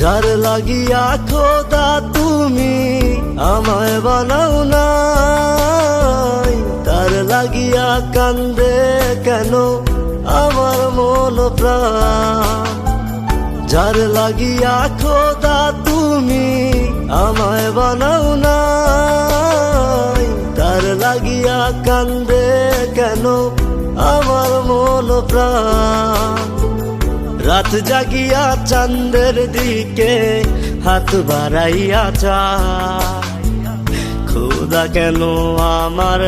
যার লাগিয়া খোদা তুমি আমায় বানাও নাই, তার লাগিয়া কান্দে কেন আমার মন প্রাণ। যার লাগিয়া খোদা তুমি আমায় বানাও নাই, তার লাগিয়া কান্দে কেন আমার মন প্রাণ। রাত জাগিয়া চাঁদের দিকে হাত বাড়াইয়া চায়, খোদা কেন আমার